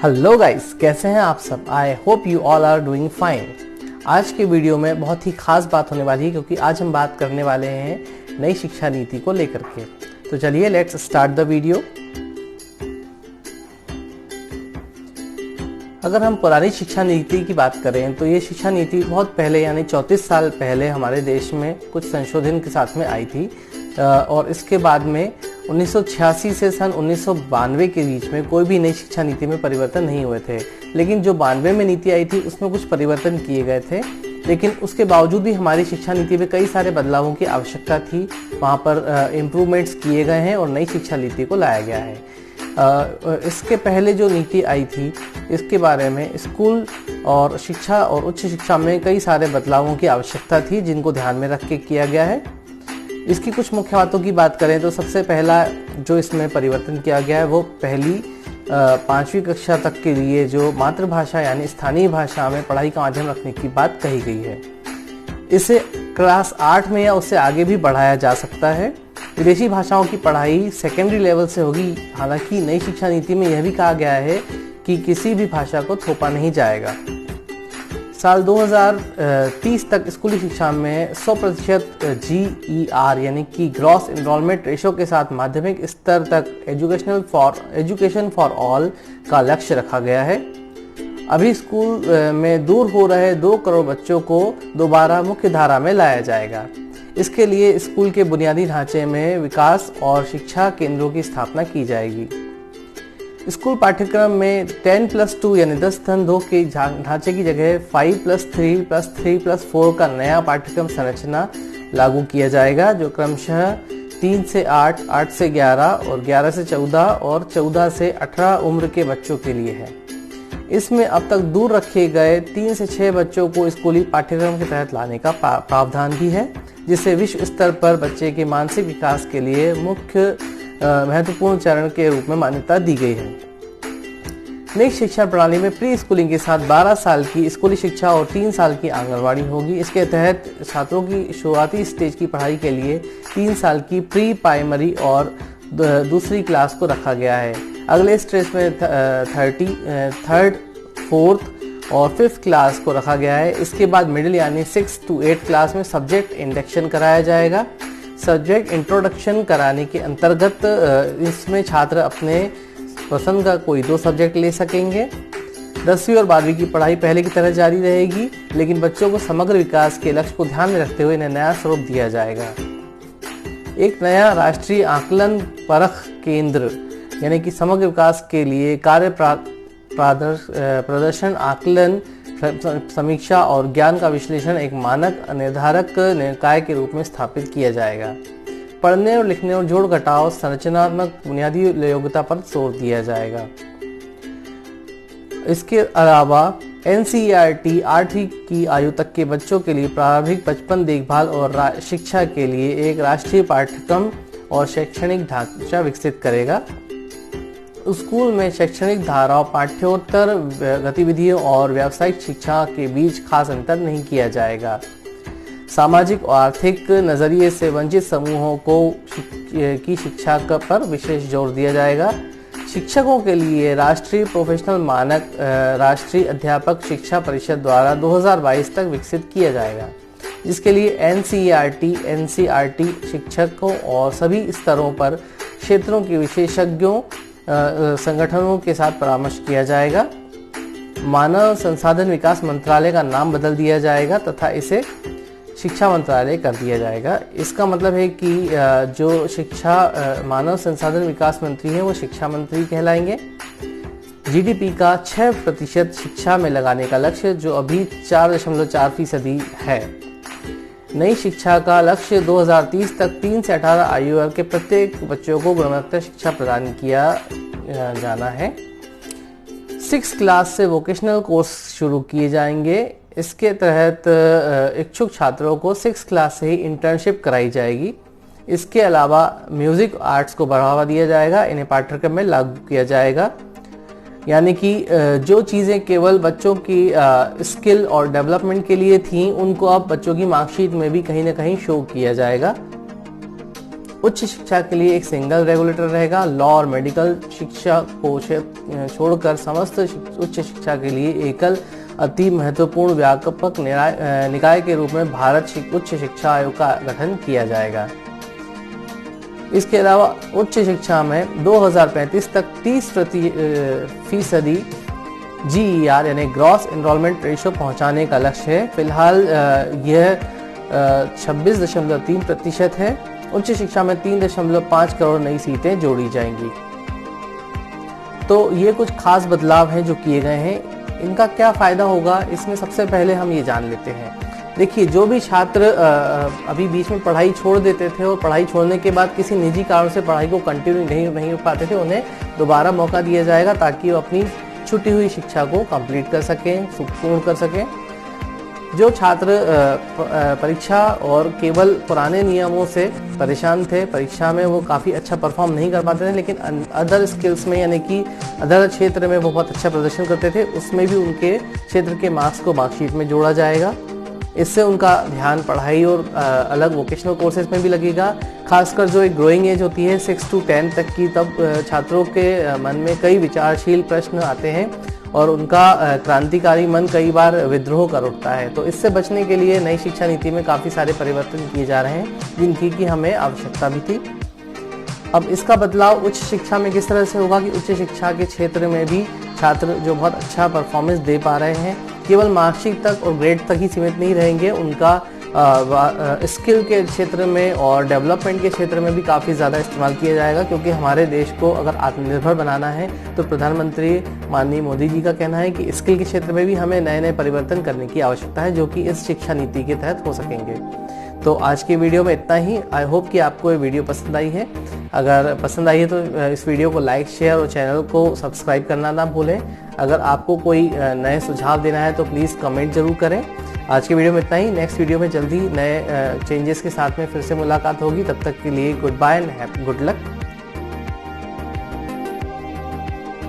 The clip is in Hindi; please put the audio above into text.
हेलो गाइस, कैसे हैं आप सब। I hope you all are doing fine. आज के वीडियो में बहुत ही खास बात होने वाली है क्योंकि आज हम बात करने वाले हैं नई शिक्षा नीति को लेकर के। तो चलिए लेट्स स्टार्ट द वीडियो। अगर हम पुरानी शिक्षा नीति की बात करें तो ये शिक्षा नीति बहुत पहले यानी 34 साल पहले हमारे देश में कुछ संशोधन के साथ में आई थी और इसके बाद में 1986 से सन 1992 के बीच में कोई भी नई शिक्षा नीति में परिवर्तन नहीं हुए थे। लेकिन जो 92 में नीति आई थी उसमें कुछ परिवर्तन किए गए थे, लेकिन उसके बावजूद भी हमारी शिक्षा नीति में कई सारे बदलावों की आवश्यकता थी। वहाँ पर इम्प्रूवमेंट्स किए गए हैं और नई शिक्षा नीति को लाया गया है। इसके पहले जो नीति आई थी इसके बारे में स्कूल और शिक्षा और उच्च शिक्षा में कई सारे बदलावों की आवश्यकता थी जिनको ध्यान में रख के किया गया है। इसकी कुछ मुख्य बातों की बात करें तो सबसे पहला जो इसमें परिवर्तन किया गया है वो पहली 5वीं कक्षा तक के लिए जो मातृभाषा यानी स्थानीय भाषा में पढ़ाई का माध्यम रखने की बात कही गई है। इसे क्लास 8 में या उससे आगे भी बढ़ाया जा सकता है। विदेशी भाषाओं की पढ़ाई सेकेंडरी लेवल से होगी। हालांकि नई शिक्षा नीति में यह भी कहा गया है कि किसी भी भाषा को थोपा नहीं जाएगा। साल 2030 तक स्कूली शिक्षा में 100% GER यानी कि ग्रॉस एनरोलमेंट रेशो के साथ माध्यमिक स्तर तक एजुकेशन फॉर ऑल का लक्ष्य रखा गया है। अभी स्कूल में दूर हो रहे 2 करोड़ बच्चों को दोबारा मुख्य धारा में लाया जाएगा। इसके लिए स्कूल के बुनियादी ढांचे में विकास और शिक्षा केंद्रों की स्थापना की जाएगी। स्कूल पाठ्यक्रम में 10+2 यानी 10+2 के ढांचे की जगह 5+3+3+4 का नया पाठ्यक्रम संरचना लागू किया जाएगा, जो क्रमशः 3 से 8, 8 से 11 और 11 से 14 और 14 से 18 उम्र के बच्चों के लिए है। इसमें अब तक दूर रखे गए 3 से 6 बच्चों को स्कूली पाठ्यक्रम के तहत लाने का प्रावधान भी है, जिसे विश्व स्तर पर बच्चे के मानसिक विकास के लिए मुख्य महत्वपूर्ण चरण के रूप में मान्यता दी गई है। नई शिक्षा प्रणाली में प्री स्कूलिंग के साथ 12 साल की स्कूली शिक्षा और 3 साल की आंगनवाड़ी होगी। इसके तहत छात्रों की शुरुआती स्टेज की पढ़ाई के लिए 3 साल की प्री प्राइमरी और दूसरी क्लास को रखा गया है। अगले स्टेज में 3rd, 4th और 5th क्लास को रखा गया है। इसके बाद मिडिल यानी 6 to 8 क्लास में सब्जेक्ट इंडक्शन कराया जाएगा। सब्जेक्ट इंट्रोडक्शन कराने के अंतर्गत इसमें छात्र अपने पसंद का कोई 2 सब्जेक्ट ले सकेंगे। 10वीं और 12वीं की पढ़ाई पहले की तरह जारी रहेगी, लेकिन बच्चों को समग्र विकास के लक्ष्य को ध्यान में रखते हुए इन्हें नया स्वरूप दिया जाएगा। एक नया राष्ट्रीय आकलन परख केंद्र यानी कि समग्र विकास के लिए कार्य प्रदर्शन आकलन समीक्षा और ज्ञान का विश्लेषण एक मानक निर्धारक निकाय के रूप में स्थापित किया जाएगा। पढ़ने और लिखने और जोड़ घटाव संरचनात्मक बुनियादी योग्यता पर जोर दिया जाएगा। इसके अलावा NCERT 8वीं की आयु तक के बच्चों के लिए प्रारंभिक बचपन देखभाल और शिक्षा के लिए एक राष्ट्रीय पाठ्यक्रम और शैक्षणिक ढांचा विकसित करेगा। स्कूल में शैक्षणिक धाराओं, पाठ्योत्तर गतिविधियों और व्यावसायिक शिक्षा के बीच खास अंतर नहीं किया जाएगा। सामाजिक और आर्थिक नजरिए से वंचित समूहों की शिक्षा पर विशेष जोर दिया जाएगा। शिक्षकों के लिए राष्ट्रीय प्रोफेशनल मानक राष्ट्रीय अध्यापक शिक्षा परिषद द्वारा 2022 तक विकसित किया जाएगा, जिसके लिए NCERT शिक्षकों और सभी स्तरों पर क्षेत्रों के विशेषज्ञों संगठनों के साथ परामर्श किया जाएगा। मानव संसाधन विकास मंत्रालय का नाम बदल दिया जाएगा तथा इसे शिक्षा मंत्रालय कर दिया जाएगा। इसका मतलब है कि जो शिक्षा मानव संसाधन विकास मंत्री हैं वो शिक्षा मंत्री कहलाएंगे। GDP का 6% शिक्षा में लगाने का लक्ष्य, जो अभी 4.4% है। नई शिक्षा का लक्ष्य 2030 तक 3 से 18 आयु वर्ग के प्रत्येक बच्चों को गुणवत्ता शिक्षा प्रदान किया जाना है। 6 क्लास से वोकेशनल कोर्स शुरू किए जाएंगे। इसके तहत इच्छुक छात्रों को 6 क्लास से ही इंटर्नशिप कराई जाएगी। इसके अलावा म्यूजिक आर्ट्स को बढ़ावा दिया जाएगा। इन्हें पाठ्यक्रम में लागू किया जाएगा, यानी कि जो चीज़ें केवल बच्चों की स्किल और डेवलपमेंट के लिए थीं उनको अब बच्चों की मार्कशीट में भी कहीं ना कहीं शो किया जाएगा। उच्च शिक्षा के लिए एक सिंगल रेगुलेटर रहेगा। लॉ और मेडिकल शिक्षा को छोड़कर समस्त उच्च शिक्षा के लिए एकल अति महत्वपूर्ण व्यापक निकाय के रूप में भारत उच्च शिक्षा आयोग का गठन किया जाएगा। इसके अलावा उच्च शिक्षा में 2035 तक 30% GER यानी ग्रॉस एनरोलमेंट रेशियो पहुंचाने का लक्ष्य है। फिलहाल यह 26.3% है। उच्च शिक्षा में 3.5 करोड़ नई सीटें जोड़ी जाएंगी। तो ये कुछ खास बदलाव हैं जो किए गए हैं। इनका क्या फायदा होगा, इसमें सबसे पहले हम ये जान लेते हैं। देखिए, जो भी छात्र अभी बीच में पढ़ाई छोड़ देते थे और पढ़ाई छोड़ने के बाद किसी निजी कारण से पढ़ाई को कंटिन्यू नहीं हो पाते थे, उन्हें दोबारा मौका दिया जाएगा ताकि वो अपनी छूटी हुई शिक्षा को कंप्लीट कर सकें, पूर्ण कर सकें। जो छात्र परीक्षा और केवल पुराने नियमों से परेशान थे, परीक्षा में वो काफ़ी अच्छा परफॉर्म नहीं कर पाते थे, लेकिन अदर स्किल्स में यानी कि अदर क्षेत्र में वो बहुत अच्छा प्रदर्शन करते थे, उसमें भी उनके क्षेत्र के मार्क्स को मार्कशीट में जोड़ा जाएगा। इससे उनका ध्यान पढ़ाई और अलग वोकेशनल कोर्सेज में भी लगेगा। खासकर जो एक ग्रोइंग एज होती है 6 to 10 तक की, तब छात्रों के मन में कई विचारशील प्रश्न आते हैं और उनका क्रांतिकारी मन कई बार विद्रोह कर उठता है। तो इससे बचने के लिए नई शिक्षा नीति में काफ़ी सारे परिवर्तन किए जा रहे हैं, जिनकी कि हमें आवश्यकता भी थी। अब इसका बदलाव उच्च शिक्षा में किस तरह से होगा कि उच्च शिक्षा के क्षेत्र में भी छात्र जो बहुत अच्छा परफॉर्मेंस दे पा रहे हैं, केवल मार्कशीट तक और ग्रेड तक ही सीमित नहीं रहेंगे। उनका स्किल के क्षेत्र में और डेवलपमेंट के क्षेत्र में भी काफ़ी ज़्यादा इस्तेमाल किया जाएगा, क्योंकि हमारे देश को अगर आत्मनिर्भर बनाना है तो प्रधानमंत्री माननीय मोदी जी का कहना है कि स्किल के क्षेत्र में भी हमें नए नए परिवर्तन करने की आवश्यकता है, जो कि इस शिक्षा नीति के तहत हो सकेंगे। तो आज की वीडियो में इतना ही। आई होप कि आपको ये वीडियो पसंद आई है। अगर पसंद आई है तो इस वीडियो को लाइक, शेयर और चैनल को सब्सक्राइब करना ना भूलें। अगर आपको कोई नए सुझाव देना है तो प्लीज़ कमेंट जरूर करें। आज की वीडियो में इतना ही। नेक्स्ट वीडियो में जल्दी नए चेंजेस के साथ में फिर से मुलाकात होगी। तब तक के लिए good bye and good luck.